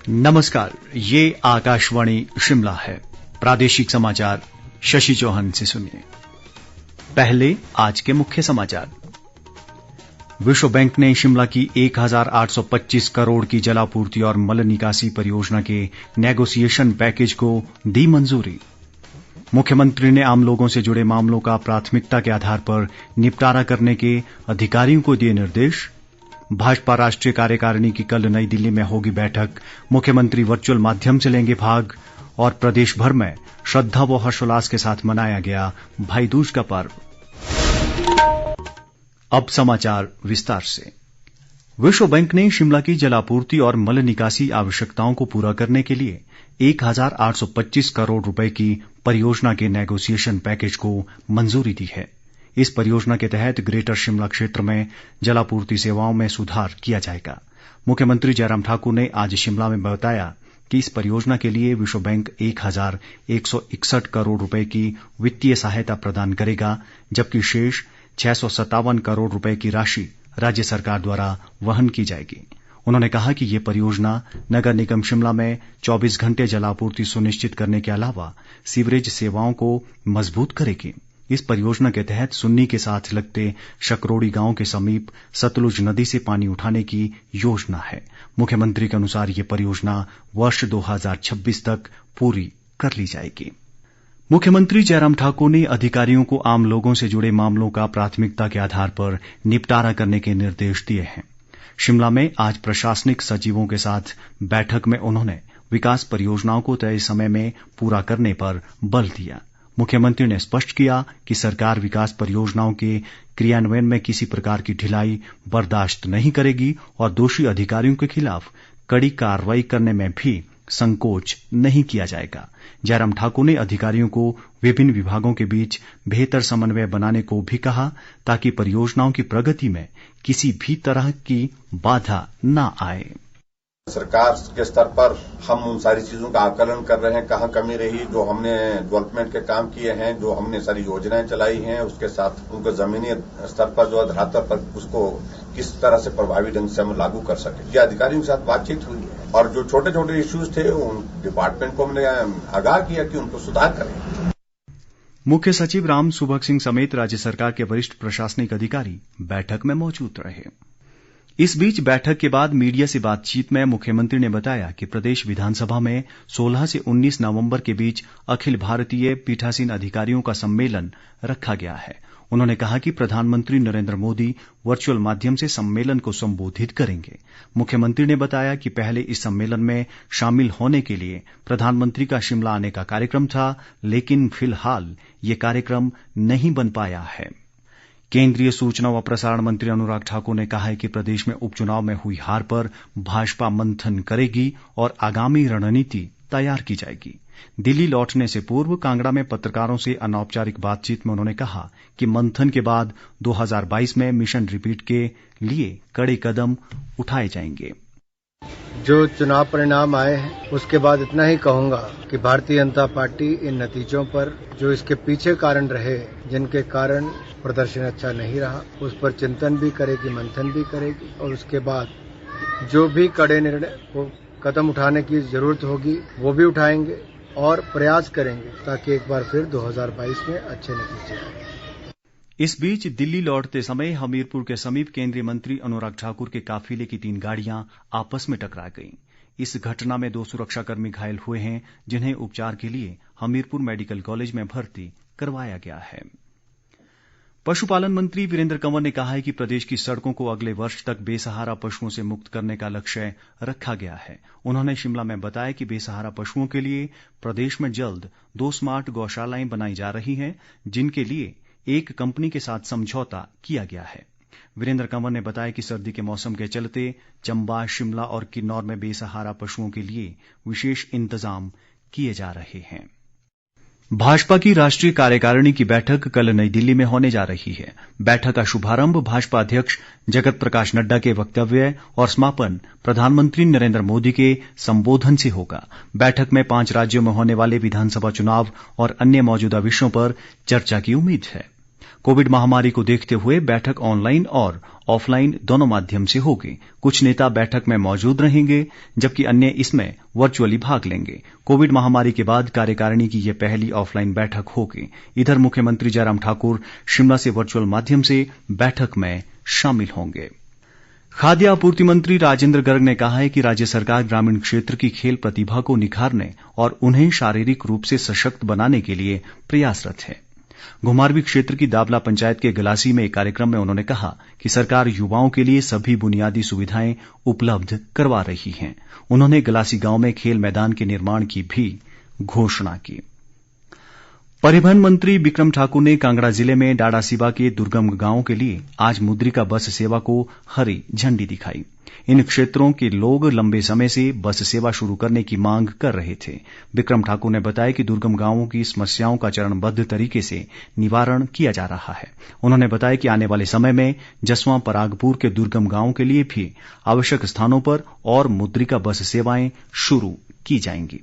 नमस्कार, ये आकाशवाणी शिमला है। प्रादेशिक समाचार शशि चौहान से सुनिए। पहले आज के मुख्य समाचार। विश्व बैंक ने शिमला की 1825 करोड़ की जलापूर्ति और मल निकासी परियोजना के नेगोशिएशन पैकेज को दी मंजूरी। मुख्यमंत्री ने आम लोगों से जुड़े मामलों का प्राथमिकता के आधार पर निपटारा करने के अधिकारियों को दिए निर्देश। भाजपा राष्ट्रीय कार्यकारिणी की कल नई दिल्ली में होगी बैठक, मुख्यमंत्री वर्चुअल माध्यम से लेंगे भाग। और प्रदेश भर में श्रद्धा व हर्षोल्लास के साथ मनाया गया भाई दूज का पर्व। अब समाचार विस्तार से। विश्व बैंक ने शिमला की जलापूर्ति और मल निकासी आवश्यकताओं को पूरा करने के लिए 1825 करोड़ रुपए की परियोजना के नेगोशिएशन पैकेज को मंजूरी दी है। इस परियोजना के तहत ग्रेटर शिमला क्षेत्र में जलापूर्ति सेवाओं में सुधार किया जाएगा। मुख्यमंत्री जयराम ठाकुर ने आज शिमला में बताया कि इस परियोजना के लिए विश्व बैंक 1161 करोड़ रुपए की वित्तीय सहायता प्रदान करेगा, जबकि शेष 657 करोड़ रुपए की राशि राज्य सरकार द्वारा वहन की जाएगी। उन्होंने कहा कि ये परियोजना नगर निगम शिमला में 24 घंटे जलापूर्ति सुनिश्चित करने के अलावा सीवरेज सेवाओं को मजबूत करेगी। इस परियोजना के तहत सुन्नी के साथ लगते शकरोड़ी गांव के समीप सतलुज नदी से पानी उठाने की योजना है। मुख्यमंत्री के अनुसार ये परियोजना वर्ष 2026 तक पूरी कर ली जाएगी। मुख्यमंत्री जयराम ठाकुर ने अधिकारियों को आम लोगों से जुड़े मामलों का प्राथमिकता के आधार पर निपटारा करने के निर्देश दिए हैं। शिमला में आज प्रशासनिक सचिवों के साथ बैठक में उन्होंने विकास परियोजनाओं को तय समय में पूरा करने पर बल दिया। मुख्यमंत्री ने स्पष्ट किया कि सरकार विकास परियोजनाओं के क्रियान्वयन में किसी प्रकार की ढिलाई बर्दाश्त नहीं करेगी और दोषी अधिकारियों के खिलाफ कड़ी कार्रवाई करने में भी संकोच नहीं किया जाएगा। जयराम ठाकुर ने अधिकारियों को विभिन्न विभागों के बीच बेहतर समन्वय बनाने को भी कहा, ताकि परियोजनाओं की प्रगति में किसी भी तरह की बाधा न आए। सरकार के स्तर पर हम उन सारी चीजों का आकलन कर रहे हैं, कहाँ कमी रही, जो हमने डेवलपमेंट के काम किए हैं, जो हमने सारी योजनाएं चलाई हैं, उसके साथ उनको जमीनी स्तर पर जो धरातल पर उसको किस तरह से प्रभावी ढंग से हम लागू कर सके। ये अधिकारियों के साथ बातचीत हुई है और जो छोटे छोटे इश्यूज थे उन डिपार्टमेंट को हमने आगाह किया कि उनको सुधार करें। मुख्य सचिव राम सुभग सिंह समेत राज्य सरकार के वरिष्ठ प्रशासनिक अधिकारी बैठक में मौजूद रहे। इस बीच बैठक के बाद मीडिया से बातचीत में मुख्यमंत्री ने बताया कि प्रदेश विधानसभा में 16 से 19 नवंबर के बीच अखिल भारतीय पीठासीन अधिकारियों का सम्मेलन रखा गया है। उन्होंने कहा कि प्रधानमंत्री नरेंद्र मोदी वर्चुअल माध्यम से सम्मेलन को संबोधित करेंगे। मुख्यमंत्री ने बताया कि पहले इस सम्मेलन में शामिल होने के लिए प्रधानमंत्री का शिमला आने का कार्यक्रम था, लेकिन फिलहाल ये कार्यक्रम नहीं बन पाया है। केंद्रीय सूचना व प्रसारण मंत्री अनुराग ठाकुर ने कहा है कि प्रदेश में उपचुनाव में हुई हार पर भाजपा मंथन करेगी और आगामी रणनीति तैयार की जाएगी। दिल्ली लौटने से पूर्व कांगड़ा में पत्रकारों से अनौपचारिक बातचीत में उन्होंने कहा कि मंथन के बाद 2022 में मिशन रिपीट के लिए कड़े कदम उठाए जाएंगे। जो चुनाव परिणाम आए हैं उसके बाद इतना ही कहूंगा कि भारतीय जनता पार्टी इन नतीजों पर, जो इसके पीछे कारण रहे, जिनके कारण प्रदर्शन अच्छा नहीं रहा, उस पर चिंतन भी करेगी, मंथन भी करेगी और उसके बाद जो भी कड़े निर्णय को कदम उठाने की जरूरत होगी वो भी उठाएंगे और प्रयास करेंगे ताकि एक बार फिर 2022 में अच्छे नतीजे आए। इस बीच दिल्ली लौटते समय हमीरपुर के समीप केंद्रीय मंत्री अनुराग ठाकुर के काफिले की 3 गाड़ियां आपस में टकरा गईं। इस घटना में 2 सुरक्षाकर्मी घायल हुए हैं, जिन्हें उपचार के लिए हमीरपुर मेडिकल कॉलेज में भर्ती करवाया गया है। पशुपालन मंत्री वीरेंद्र कंवर ने कहा है कि प्रदेश की सड़कों को अगले वर्ष तक बेसहारा पशुओं से मुक्त करने का लक्ष्य रखा गया है। उन्होंने शिमला में बताया कि बेसहारा पशुओं के लिए प्रदेश में जल्द 2 स्मार्ट गौशालाएं बनाई जा रही हैं, जिनके लिए एक कंपनी के साथ समझौता किया गया है। वीरेंद्र कंवर ने बताया कि सर्दी के मौसम के चलते चंबा, शिमला और किन्नौर में बेसहारा पशुओं के लिए विशेष इंतजाम किए जा रहे हैं। भाजपा की राष्ट्रीय कार्यकारिणी की बैठक कल नई दिल्ली में होने जा रही है। बैठक का शुभारंभ भाजपा अध्यक्ष जगत प्रकाश नड्डा के वक्तव्य और समापन प्रधानमंत्री नरेंद्र मोदी के संबोधन से होगा। बैठक में 5 राज्यों में होने वाले विधानसभा चुनाव और अन्य मौजूदा विषयों पर चर्चा की उम्मीद है। कोविड महामारी को देखते हुए बैठक ऑनलाइन और ऑफलाइन दोनों माध्यम से होगी। कुछ नेता बैठक में मौजूद रहेंगे जबकि अन्य इसमें वर्चुअली भाग लेंगे। कोविड महामारी के बाद कार्यकारिणी की ये पहली ऑफलाइन बैठक होगी। इधर मुख्यमंत्री जयराम ठाकुर शिमला से वर्चुअल माध्यम से बैठक में शामिल होंगे। खाद्य आपूर्ति मंत्री राजेंद्र गर्ग ने कहा है कि राज्य सरकार ग्रामीण क्षेत्र की खेल प्रतिभा को निखारने और उन्हें शारीरिक रूप से सशक्त बनाने के लिए प्रयासरत है। घुमारवीं क्षेत्र की दाबला पंचायत के गलासी में एक कार्यक्रम में उन्होंने कहा कि सरकार युवाओं के लिए सभी बुनियादी सुविधाएं उपलब्ध करवा रही है। उन्होंने गलासी गांव में खेल मैदान के निर्माण की भी घोषणा की। परिवहन मंत्री बिक्रम ठाकुर ने कांगड़ा जिले में डाडासीबा के दुर्गम गांवों के लिए आज मुद्रिका बस सेवा को हरी झंडी दिखाई। इन क्षेत्रों के लोग लंबे समय से बस सेवा शुरू करने की मांग कर रहे थे। बिक्रम ठाकुर ने बताया कि दुर्गम गांवों की समस्याओं का चरणबद्ध तरीके से निवारण किया जा रहा है। उन्होंने बताया कि आने वाले समय में जसवां परागपुर के दुर्गम गांवों के लिए भी आवश्यक स्थानों पर और मुद्रिका बस सेवाएं शुरू की जाएंगी।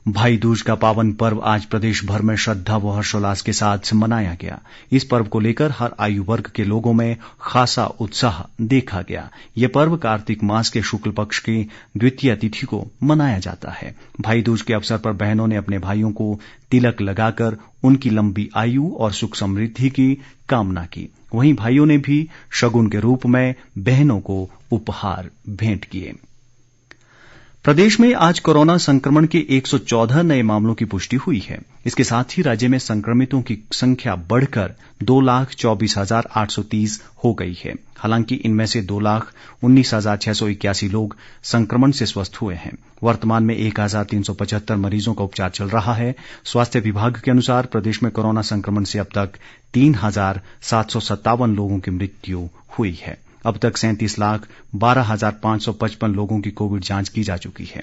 भाई दूज का पावन पर्व आज प्रदेश भर में श्रद्धा व हर्षोल्लास के साथ मनाया गया। इस पर्व को लेकर हर आयु वर्ग के लोगों में खासा उत्साह देखा गया। ये पर्व कार्तिक मास के शुक्ल पक्ष की द्वितीय तिथि को मनाया जाता है। भाई दूज के अवसर पर बहनों ने अपने भाइयों को तिलक लगाकर उनकी लंबी आयु और सुख समृद्धि की कामना की। वहीं भाइयों ने भी शगुन के रूप में बहनों को उपहार भेंट किए। प्रदेश में आज कोरोना संक्रमण के 114 नए मामलों की पुष्टि हुई है। इसके साथ ही राज्य में संक्रमितों की संख्या बढ़कर 2,24,830 हो गई है। हालांकि इनमें से 2,19,681 लोग संक्रमण से स्वस्थ हुए हैं। वर्तमान में 1,375 मरीजों का उपचार चल रहा है। स्वास्थ्य विभाग के अनुसार प्रदेश में कोरोना संक्रमण से अब तक 3,757 लोगों की मृत्यु हुई है। अब तक 37,12,555 लोगों की कोविड जांच की जा चुकी है।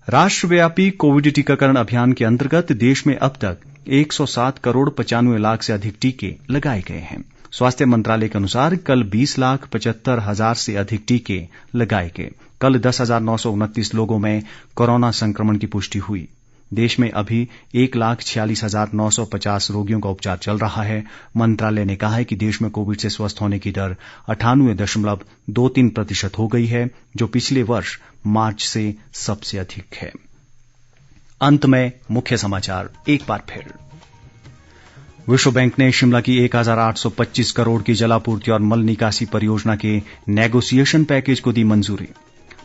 राष्ट्रव्यापी कोविड टीकाकरण अभियान के अंतर्गत देश में अब तक 107 करोड़ 95 लाख से अधिक टीके लगाए गए हैं। स्वास्थ्य मंत्रालय के अनुसार कल 20,75,000 से अधिक टीके लगाए गए। कल 10,929 लोगों में कोरोना संक्रमण की पुष्टि हुई। देश में अभी 1,46,950 रोगियों का उपचार चल रहा है। मंत्रालय ने कहा है कि देश में कोविड से स्वस्थ होने की दर 98.23% हो गई है, जो पिछले वर्ष मार्च से सबसे अधिक है। अंत में मुख्य समाचार एक बार फिर। विश्व बैंक ने शिमला की 1,825 करोड़ की जलापूर्ति और मल निकासी परियोजना के नेगोशिएशन पैकेज को दी मंजूरी।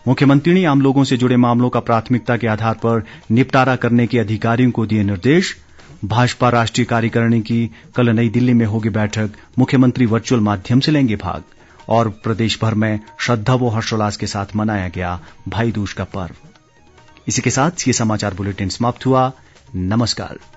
मुख्यमंत्री ने आम लोगों से जुड़े मामलों का प्राथमिकता के आधार पर निपटारा करने के अधिकारियों को दिए निर्देश। भाजपा राष्ट्रीय कार्यकारिणी की कल नई दिल्ली में होगी बैठक। मुख्यमंत्री वर्चुअल माध्यम से लेंगे भाग। और प्रदेश भर में श्रद्धा व हर्षोल्लास के साथ मनाया गया भाई दूज का पर्व। इसी के साथ ये समाचार बुलेटिन समाप्त हुआ। नमस्कार।